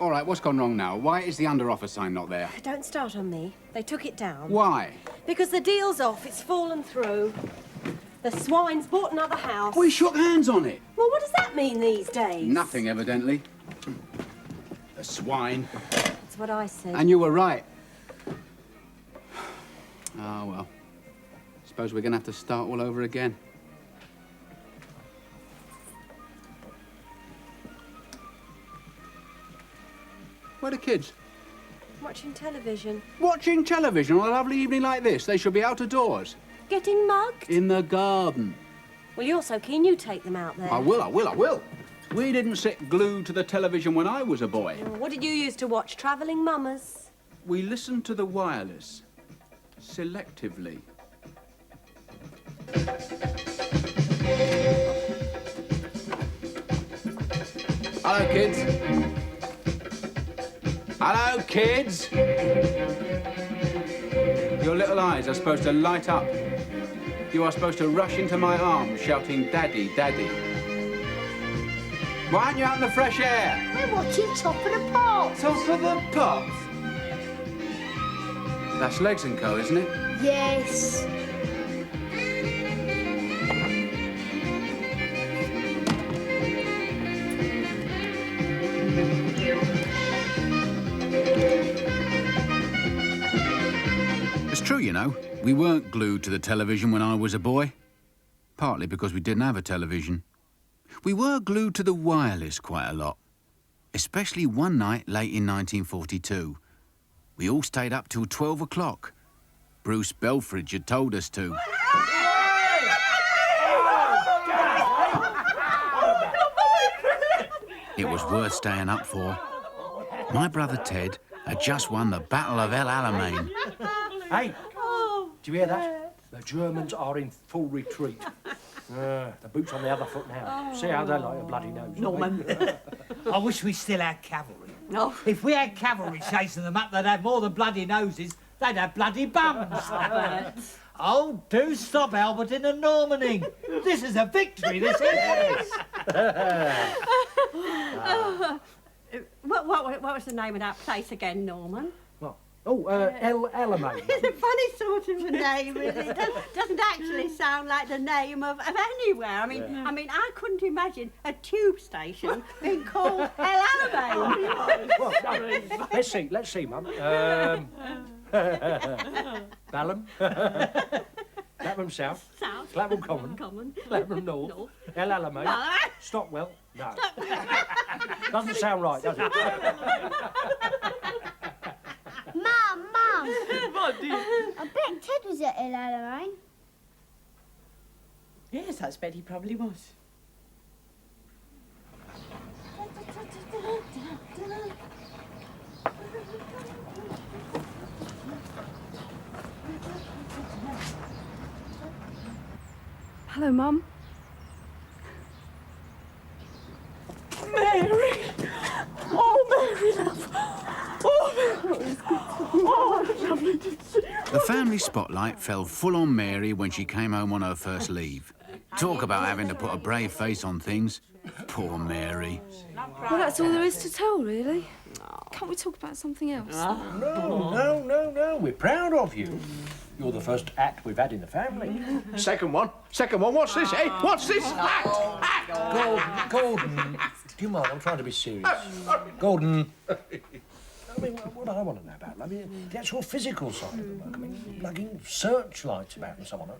All right, what's gone wrong now? Why is the under-offer sign not there? Don't start on me. They took it down. Why? Because the deal's off. It's fallen through. The swine's bought another house. We shook hands on it. Well, what does that mean these days? Nothing, evidently. The swine. That's what I said. And you were right. Oh, well. Suppose we're going to have to start all over again. Where are the kids? Watching television. Watching television on a lovely evening like this. They should be out of doors. Getting mugged. In the garden. Well, you're so keen you take them out there. I will. We didn't sit glued to the television when I was a boy. Oh, what did you use to watch? Travelling Mamas? We listened to the wireless. Selectively. Hello, kids. Hello, kids. Your little eyes are supposed to light up. You are supposed to rush into my arms shouting, Daddy, Daddy. Why aren't you out in the fresh air? We're watching Top of the Pops. Top of the Pops? That's Legs & Co, isn't it? Yes. It's true, you know. We weren't glued to the television when I was a boy. Partly because we didn't have a television. We were glued to the wireless quite a lot. Especially one night late in 1942. We all stayed up till 12 o'clock. Bruce Belfridge had told us to. It was worth staying up for. My brother Ted had just won the Battle of El Alamein. Hey, do you hear that? The Germans are in full retreat. The boot's on the other foot now. See how they like a bloody nose. Norman. I wish we still had cavalry. No. If we had cavalry chasing them up, they'd have more than bloody noses. They'd have bloody bums. Oh, do stop Albertin and Normaning. This is a victory, this is. What was the name of that place again, Norman? El Alamein. It's a funny sort of a name, really. It doesn't actually sound like the name of anywhere. I mean, I couldn't imagine a tube station being called El Alamein. Well, no, let's see, Mum. Balham. Clapham South. Clapham Common. Clapham North. El Alamein. No. Stockwell. No. Doesn't sound right, does it? Mum. What, dear? I bet Ted was at El Alamein. Yes, I bet he probably was. Hello, Mum. Mary! Oh, Mary, love! Oh, Mary! Oh, lovely to see you. The family spotlight fell full on Mary when she came home on her first leave. Talk about having to put a brave face on things. Poor Mary. Well, that's all there is to tell, really. Can't we talk about something else? No. We're proud of you. You're the first act we've had in the family. Second one. What's this, eh? What's this? Act! Gordon. Do you mind? I'm trying to be serious. Gordon. I mean, what I want to know about, the actual physical side of the work. I mean, lugging searchlights about and so on.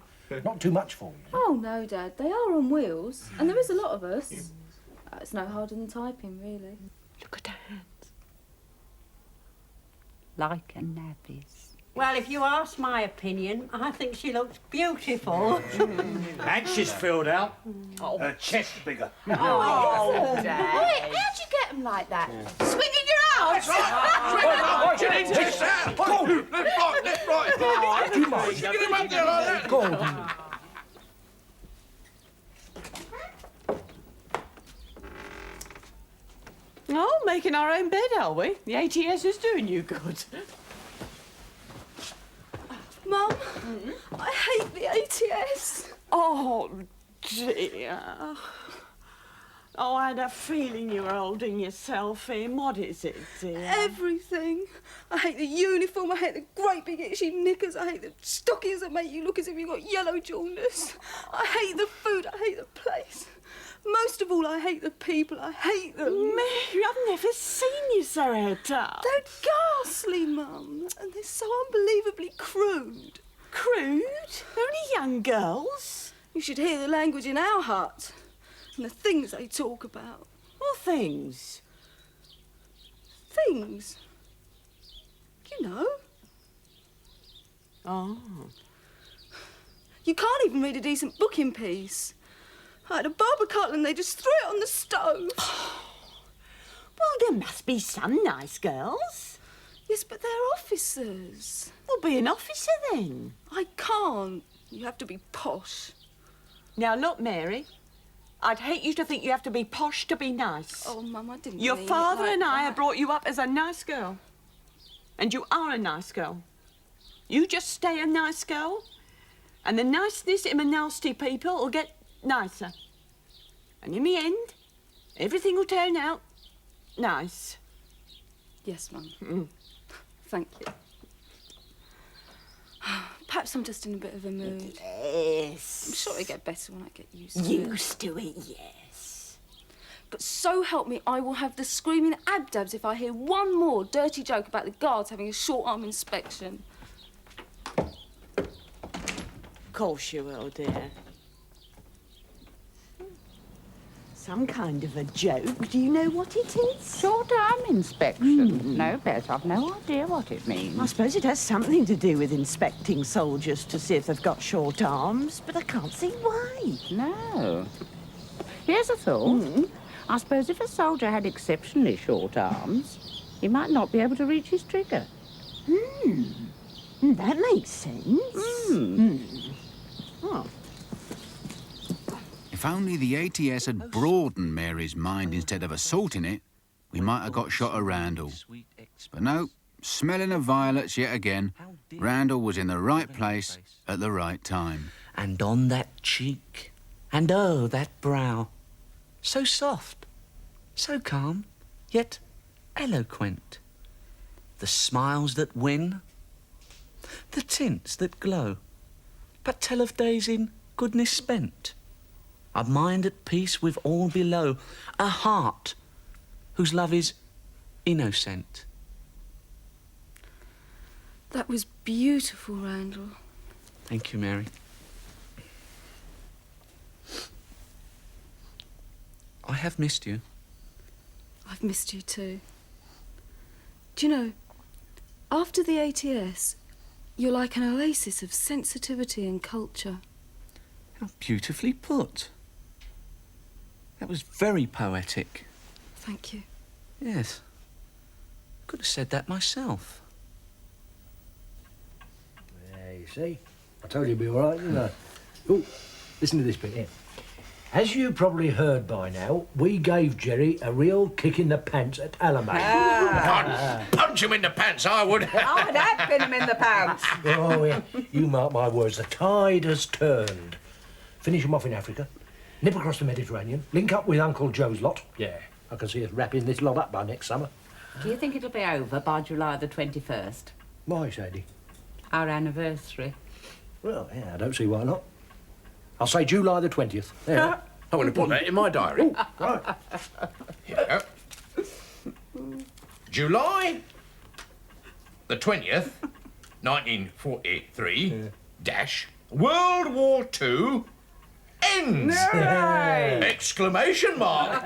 Not too much for you. Oh, no, Dad. They are on wheels, and there is a lot of us. It's no harder than typing, really. Look at her hands. Like a navvy's. Well, if you ask my opinion, I think she looks beautiful. And she's filled out. Her chest bigger. Oh, Dad. Wait, how'd you get them like that? Swinging your arms! She didn't take that! Left, right! Do you mind? Get him up there like that! Gordon. Oh, making our own bed, are we? The ATS is doing you good. Mum, I hate the ATS. Oh, dear. Oh, I had a feeling you were holding yourself in. What is it, dear? Everything. I hate the uniform, I hate the great big itchy knickers, I hate the stockings that make you look as if you've got yellow jaundice. I hate the food, I hate the place. Most of all, I hate the people, I hate them. Mary, I've never seen you so het up. They're ghastly, Mum, and they're so unbelievably crude. Crude? They're only young girls. You should hear the language in our hut. And the things they talk about. What things? Things. You know. Oh. You can't even read a decent book in peace. I had a barber cutlet and they just threw it on the stove. Well, there must be some nice girls. Yes, but they're officers. Well, be an officer then. I can't. You have to be posh. Now, look, Mary. I'd hate you to think you have to be posh to be nice. Oh, Mum, I didn't Your mean it father like and I that. have brought you up as a nice girl. And you are a nice girl. You just stay a nice girl, and the niceness in the nasty people will get nicer. And in the end, everything will turn out nice. Yes, Mum. Thank you. Perhaps I'm just in a bit of a mood. Yes. I'm sure it'll get better when I get used to it. Used to it, yes. But so help me, I will have the screaming abdabs if I hear one more dirty joke about the guards having a short arm inspection. Of course you will, dear. Some kind of a joke. Do you know what it is? Short-arm inspection. No, Bess, I've no idea what it means. I suppose it has something to do with inspecting soldiers to see if they've got short arms, but I can't see why. No. Here's a thought. I suppose if a soldier had exceptionally short arms, he might not be able to reach his trigger. That makes sense. Oh. If only the ATS had broadened Mary's mind instead of assaulting it, we might have got shot of Randall. But no, smelling of violets yet again, Randall was in the right place at the right time. And on that cheek, and oh, that brow, so soft, so calm, yet eloquent. The smiles that win, the tints that glow, but tell of days in goodness spent. A mind at peace with all below, a heart whose love is innocent. That was beautiful, Randall. Thank you, Mary. I have missed you. I've missed you too. Do you know, after the ATS, you're like an oasis of sensitivity and culture. How beautifully put. That was very poetic. Thank you. Yes. Could have said that myself. There, you see? I told you it'd be all right, didn't I? Oh, listen to this bit here. As you probably heard by now, we gave Jerry a real kick in the pants at Alamein. I'd punch him in the pants, I would. I'd have been him in the pants. Oh, yeah. You mark my words, the tide has turned. Finish him off in Africa, nip across the Mediterranean, link up with Uncle Joe's lot. Yeah, I can see us wrapping this lot up by next summer. Do you think it'll be over by July the 21st? Why, Sadie? Our anniversary. Well, yeah, I don't see why not. I'll say July the 20th. There. I'm going to put that in my diary. Right. Yeah. July the 20th, 1943, dash, World War II ends! Exclamation mark!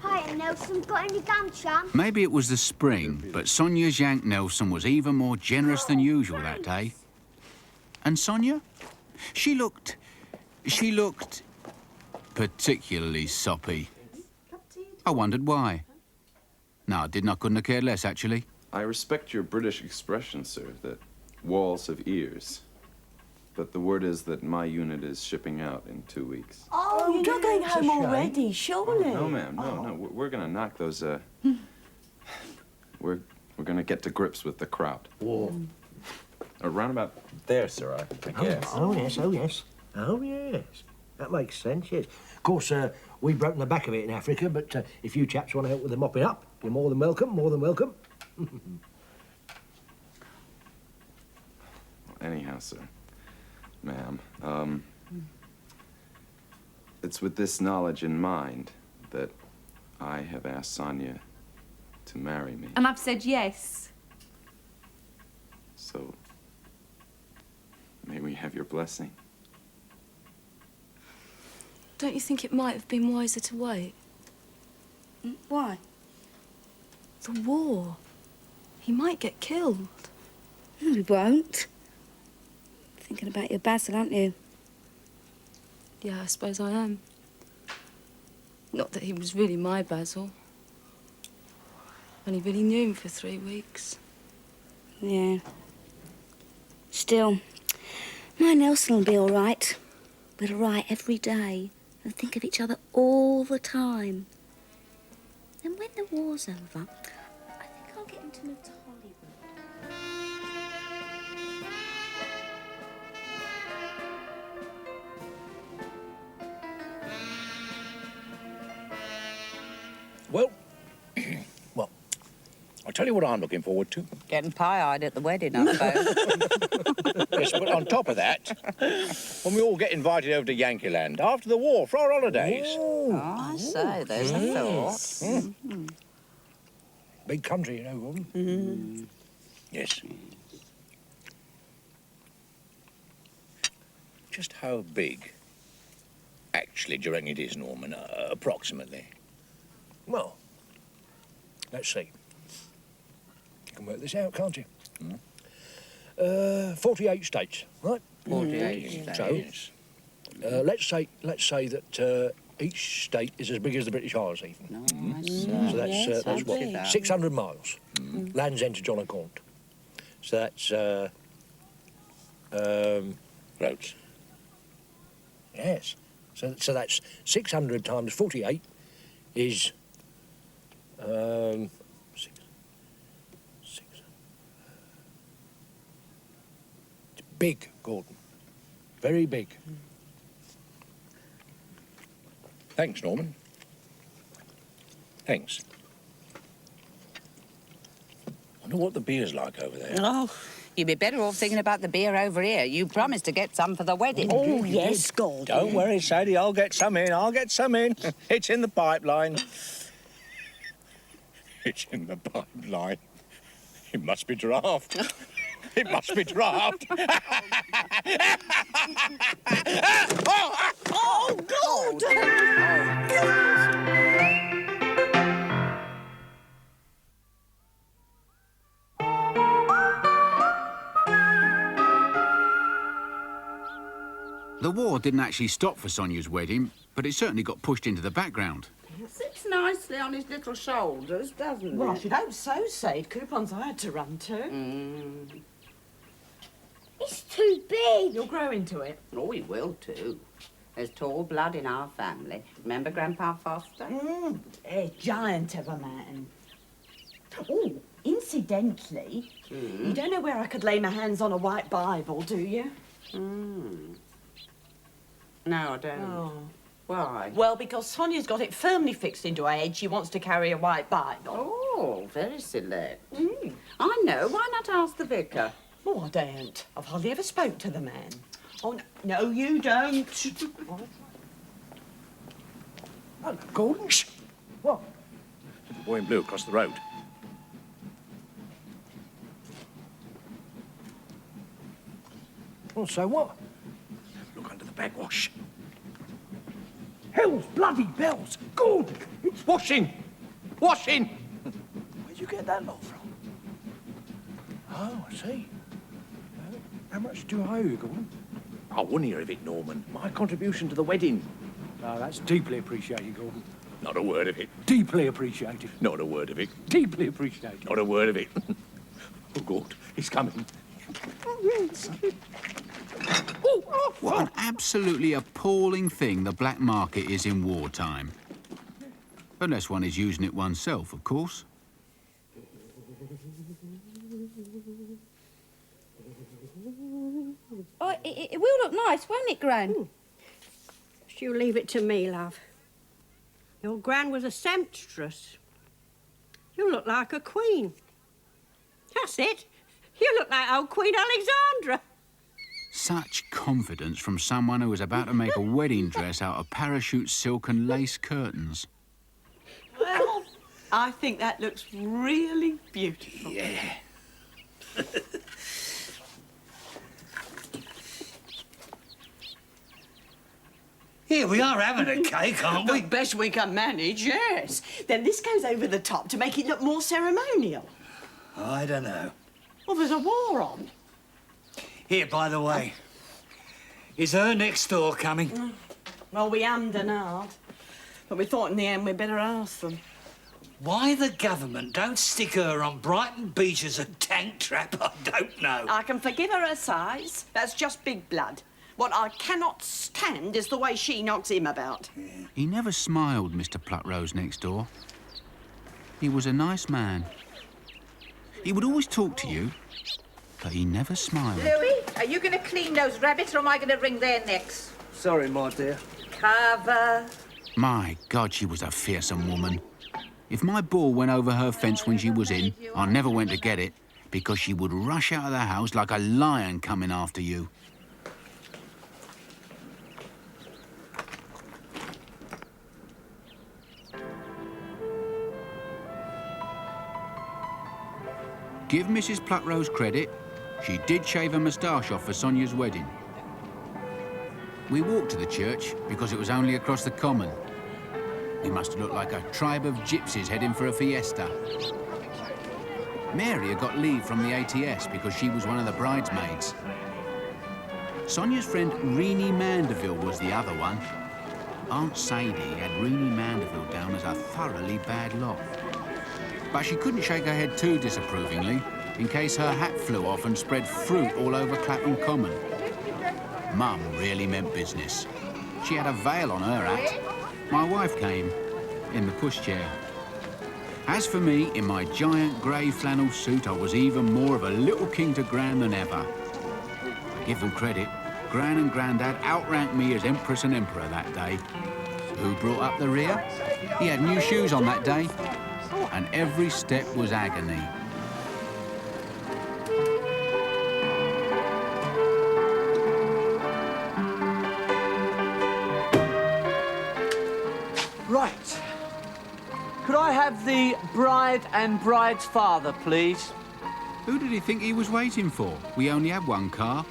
Hi, Nelson. Got any gum, chum? Maybe it was the spring, but Sonia's Yank Nelson was even more generous than usual that day. And Sonia? She looked particularly soppy. I wondered why. No, I didn't. I couldn't have cared less, actually. I respect your British expression, sir, that walls have ears. But the word is that my unit is shipping out in 2 weeks. Oh, you're not going home already, surely? No, ma'am, no. We're gonna knock those, we're going to get to grips with the crowd. War. Around about there, sir, I guess. Oh, yes, oh, yes. Oh, yes. That makes sense, yes. Of course, we've broken the back of it in Africa, but if you chaps want to help with the mopping up, you're more than welcome, more than welcome. Anyhow, sir, ma'am, it's with this knowledge in mind that I have asked Sonia to marry me. And I've said yes. So, may we have your blessing? Don't you think it might have been wiser to wait? Why? The war. He might get killed. No, he won't. Thinking about your Basil, aren't you? Yeah, I suppose I am. Not that he was really my Basil. Only really knew him for 3 weeks. Yeah. Still, my Nelson will be all right. We'll write every day and think of each other all the time. And when the war's over, I think I'll get him to move to Hollywood. Well, well, I'll tell you what I'm looking forward to. Getting pie-eyed at the wedding, I suppose. Yes, but on top of that, when we all get invited over to Yankee Land after the war for our holidays. Oh, I say, there's a thought. Mm. Big country, you know, Gordon. Mm. Yes. Just how big, actually, do you reckon it is, Norman, approximately? Well, let's see. You can work this out, can't you? 48 states, right? 48 states. So, let's say that each state is as big as the British Isles, even. So that's what? 600 miles. Land's End to John and Gaunt. So that's roads. Yes. So that's 600 times 48 is six. It's big, Gordon. Very big. Thanks, Norman. Thanks. Wonder what the beer's like over there. Oh, you'd be better off thinking about the beer over here. You promised to get some for the wedding. Oh, yes, Gordon. Don't worry, Sadie, I'll get some in. It's in the pipeline. It's in the pipeline. It must be draft. It must be draft. Oh, Gordon! The war didn't actually stop for Sonia's wedding, but it certainly got pushed into the background. It sits nicely on his little shoulders, doesn't Well, it? I should hope so, Sade. Coupons I had to run to. It's too big. You'll grow into it. Oh, he will too. There's tall blood in our family. Remember Grandpa Foster? A giant of a man. Oh, incidentally, you don't know where I could lay my hands on a white Bible, do you? No, I don't. Oh. Why? Well, because Sonia's got it firmly fixed into her head she wants to carry a white Bible. Oh, very select. I know. Why not ask the vicar? Oh, I don't. I've hardly ever spoke to the man. Oh, no, you don't. Hello, Gordon. Shh. What? The boy in blue across the road. Well, so what? Look under the backwash. Hell's bloody bells! Gordon! It's washing! Washing! Where'd you get that lot from? Oh, I see. How much do I owe you, Gordon? I wouldn't hear of it, Norman. My contribution to the wedding. Oh, that's deeply appreciated, Gordon. Not a word of it. Deeply appreciated. Not a word of it. Deeply appreciated. Not a word of it. Oh, God, he's coming. What an absolutely appalling thing the black market is in wartime. Unless one is using it oneself, of course. Oh, it will look nice, won't it, Gran? You leave it to me, love. Your gran was a sempstress. You look like a queen. That's it. You look like old Queen Alexandra. Such confidence from someone who was about to make a wedding dress out of parachute silk and lace curtains. Well, I think that looks really beautiful. Yeah. Here we are having a cake, aren't we? The best we can manage, yes. Then this goes over the top to make it look more ceremonial. I don't know. Well, there's a war on. Here, by the way, is her next door coming? Well, we hammed and hard, but we thought in the end we'd better ask them. Why the government don't stick her on Brighton Beach as a tank trap, I don't know. I can forgive her size. That's just big blood. What I cannot stand is the way she knocks him about. He never smiled, Mr. Plutrose next door. He was a nice man. He would always talk to you, but he never smiled. Louis, are you going to clean those rabbits or am I going to wring their necks? Sorry, my dear. Cover. My God, she was a fearsome woman. If my ball went over her fence when she was in, I never went to get it, because she would rush out of the house like a lion coming after you. Give Mrs. Plutrose credit. She did shave her moustache off for Sonia's wedding. We walked to the church because it was only across the common. We must have looked like a tribe of gypsies heading for a fiesta. Mary had got leave from the ATS because she was one of the bridesmaids. Sonia's friend Reenie Mandeville was the other one. Aunt Sadie had Reenie Mandeville down as a thoroughly bad lot. But she couldn't shake her head too disapprovingly in case her hat flew off and spread fruit all over Clapham Common. Mum really meant business. She had a veil on her hat. My wife came in the pushchair. As for me, in my giant grey flannel suit, I was even more of a little king to Gran than ever. Give them credit, Gran and Grandad outranked me as Empress and Emperor that day. Who brought up the rear? He had new shoes on that day, and every step was agony. Right. Could I have the bride and bride's father, please? Who did he think he was waiting for? We only had one car.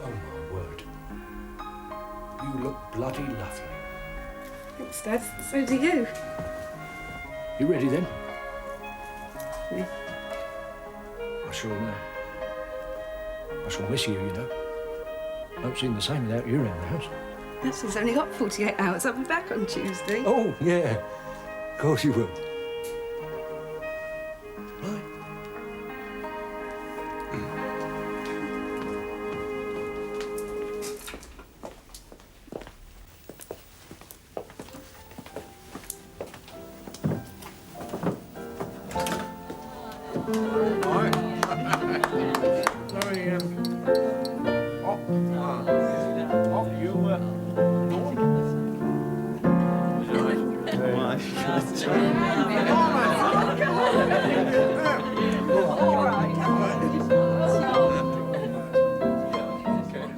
Oh, my word. You look bloody lovely. Thanks, Dad. So do you. You ready then? Yeah. I shall miss you, you know. Don't seem the same without you in the house. Nelson's only got 48 hours. I'll be back on Tuesday. Oh, yeah. Of course you will.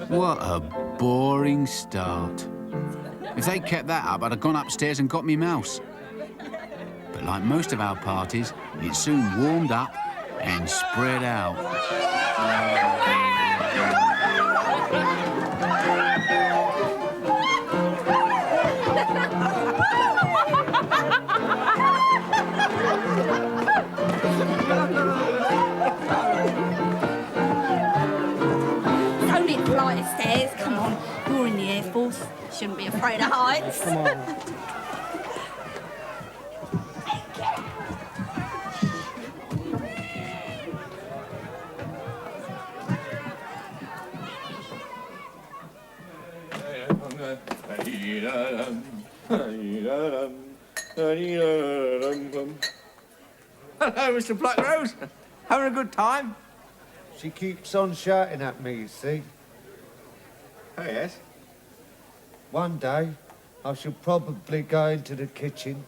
What a boring start. If they'd kept that up, I'd have gone upstairs and got me mouse. But like most of our parties, it soon warmed up and spread out. Only a flight of stairs. Come on, you're in the Air Force. Shouldn't be afraid of heights. Come on. Hello, Mr. Blackrose. Having a good time? She keeps on shouting at me, you see. Oh, yes? One day, I shall probably go into the kitchen,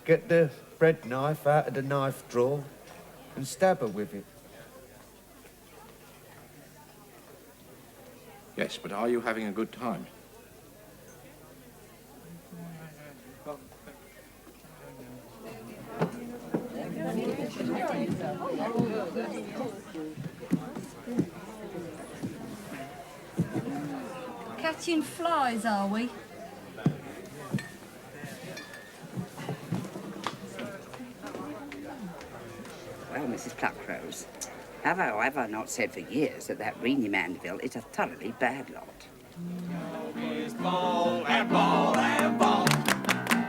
get the bread knife out of the knife drawer, and stab her with it. Yes, but are you having a good time? Catching flies, are we? Well, Mrs. Pluckrose, have I ever not said for years that Reenie Mandeville is a thoroughly bad lot? Ball and ball and ball,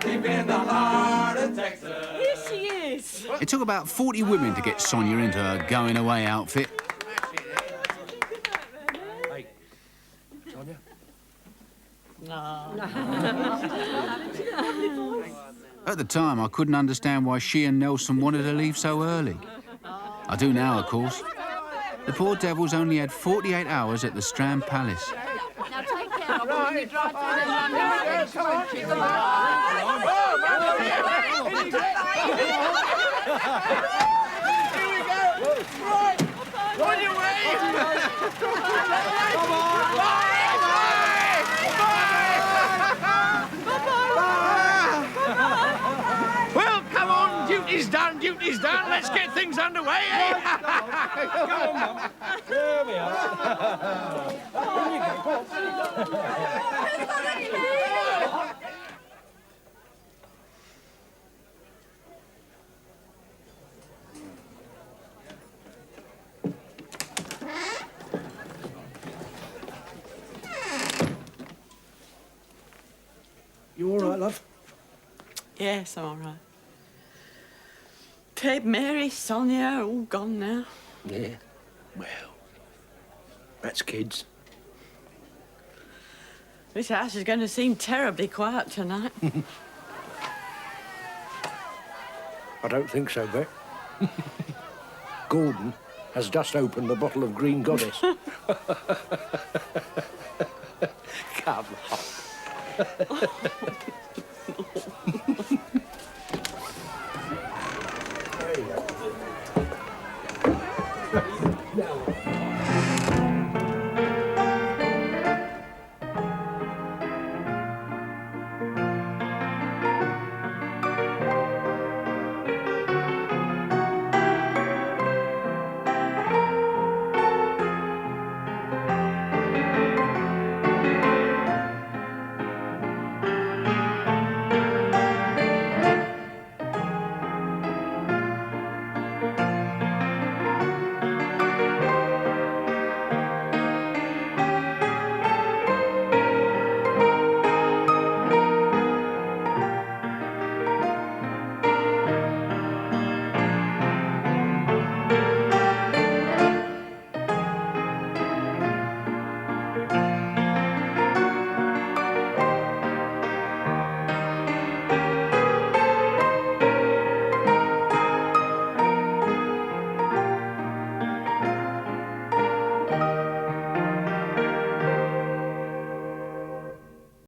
deep in the heart of Texas. Here she is. It took about 40 women to get Sonia into her going-away outfit. Hey, Sonia? At the time, I couldn't understand why she and Nelson wanted to leave so early. I do now, of course. The poor devils only had 48 hours at the Strand Palace. Now take care of her when you drive through the London Bridge. Here we go. Right. On your way. Come on. Bye. Well, come on. Duty's done. Duty's done. Let's get things underway, eh? Come on, Mum. There we are. You all right, love? Yes, I'm all right. Ted, Mary, Sonia, all gone now. Yeah. Well, that's kids. This house is going to seem terribly quiet tonight. I don't think so, Beck. Gordon has just opened a bottle of Green Goddess. Come on.